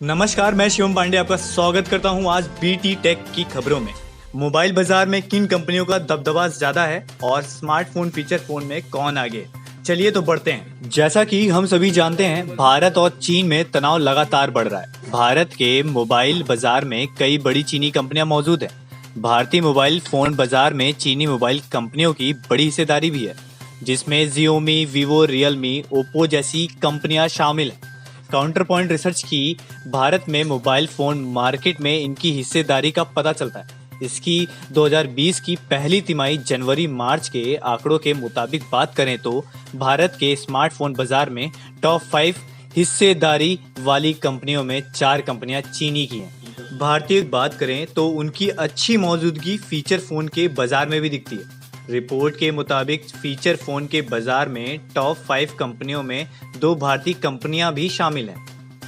नमस्कार, मैं शिवम पांडे आपका स्वागत करता हूं आज बीटी टेक की खबरों में। मोबाइल बाजार में किन कंपनियों का दबदबा ज्यादा है और स्मार्टफोन फीचर फोन में कौन आगे। चलिए तो बढ़ते हैं। जैसा कि हम सभी जानते हैं, भारत और चीन में तनाव लगातार बढ़ रहा है। भारत के मोबाइल बाजार में कई बड़ी चीनी कंपनियां मौजूद हैं। भारतीय मोबाइल फोन बाजार में चीनी मोबाइल कंपनियों की बड़ी हिस्सेदारी भी है, जिसमें जियोमी, वीवो, रियलमी, ओप्पो जैसी कंपनियां शामिल हैं। काउंटर पॉइंट रिसर्च की भारत में मोबाइल फोन मार्केट में इनकी हिस्सेदारी का पता चलता है। इसकी 2020 की पहली तिमाही जनवरी मार्च के आंकड़ों के मुताबिक बात करें तो भारत के स्मार्टफोन बाजार में टॉप 5 हिस्सेदारी वाली कंपनियों में 4 कंपनियां चीनी की हैं। भारतीय बात करें तो उनकी अच्छी मौजूदगी फीचर फोन के बाजार में भी दिखती है। रिपोर्ट के मुताबिक फीचर फोन के बाजार में टॉप 5 कंपनियों में 2 भारतीय कंपनियां भी शामिल हैं।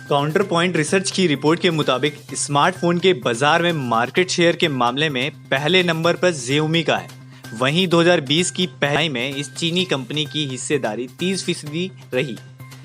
काउंटर पॉइंट रिसर्च की रिपोर्ट के मुताबिक स्मार्टफोन के बाजार में मार्केट शेयर के मामले में पहले नंबर पर Xiaomi का है। वहीं 2020 की पहली में इस चीनी कंपनी की हिस्सेदारी 30% रही।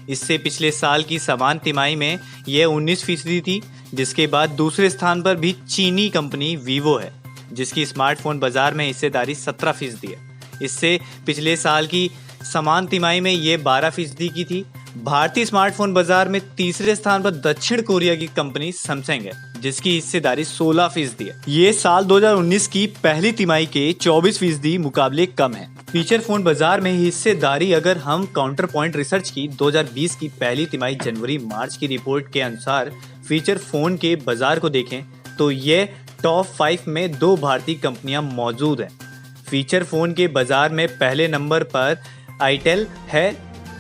इससे पिछले साल की समान तिमाही में यह 19% थी, जिसके बाद दूसरे स्थान पर भी चीनी कंपनी वीवो है, जिसकी स्मार्टफोन बाजार में हिस्सेदारी 17% है। इससे पिछले साल की समान तिमाही में ये 12% की थी। भारतीय स्मार्टफोन बाजार में तीसरे स्थान पर दक्षिण कोरिया की कंपनी सैमसंग है, जिसकी हिस्सेदारी 16% है। ये साल 2019 की पहली तिमाही के 24% मुकाबले कम है। फीचर फोन बाजार में हिस्सेदारी अगर हम काउंटर पॉइंट रिसर्च की 2020 की पहली तिमाही जनवरी मार्च की रिपोर्ट के अनुसार फीचर फोन के बाजार को देखें तो ये टॉप 5 में 2 भारतीय कंपनियां मौजूद हैं। फीचर फोन के बाजार में पहले नंबर पर आईटेल है,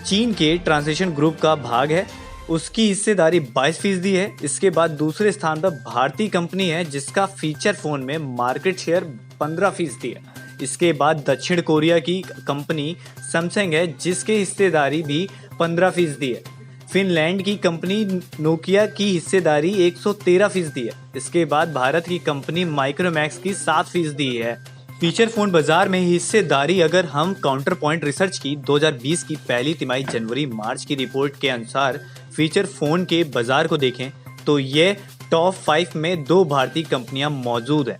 चीन के ट्रांसलेशन ग्रुप का भाग है, उसकी हिस्सेदारी 22% है। इसके बाद दूसरे स्थान पर भारतीय कंपनी है, जिसका फीचर फोन में मार्केट शेयर 15% है। इसके बाद दक्षिण कोरिया की कंपनी सैमसंग है, जिसकी हिस्सेदारी भी 15% है। फिनलैंड की कंपनी नोकिया की हिस्सेदारी 113% है। इसके बाद भारत की कंपनी माइक्रोमैक्स की 7% है। फीचर फोन बाजार में हिस्सेदारी अगर हम काउंटर पॉइंट रिसर्च की 2020 की पहली तिमाही जनवरी मार्च की रिपोर्ट के अनुसार फीचर फोन के बाजार को देखें तो ये टॉप 5 में 2 भारतीय कंपनियां मौजूद हैं।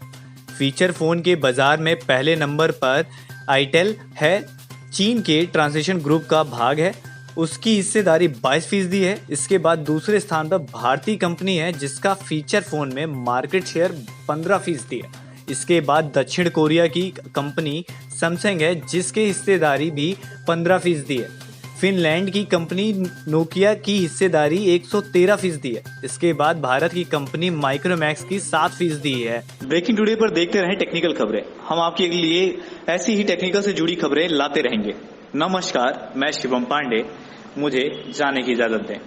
फीचर फोन के बाजार में पहले नंबर पर आईटेल है, चीन के ट्रांसलेशन ग्रुप का भाग है, उसकी हिस्सेदारी 22% है। इसके बाद दूसरे स्थान पर भारतीय कंपनी है, जिसका फीचर फोन में मार्केट शेयर 15% है। इसके बाद दक्षिण कोरिया की कंपनी सैमसंग है, जिसके हिस्सेदारी भी 15% है। फिनलैंड की कंपनी नोकिया की हिस्सेदारी 113% है। इसके बाद भारत की कंपनी माइक्रोमैक्स की 7% है। ब्रेकिंग टुडे पर देखते रहें टेक्निकल खबरें। हम आपके लिए ऐसी ही टेक्निकल से जुड़ी खबरें लाते रहेंगे। नमस्कार, मैं शिवम पांडे। मुझे जाने की इजाजत दें।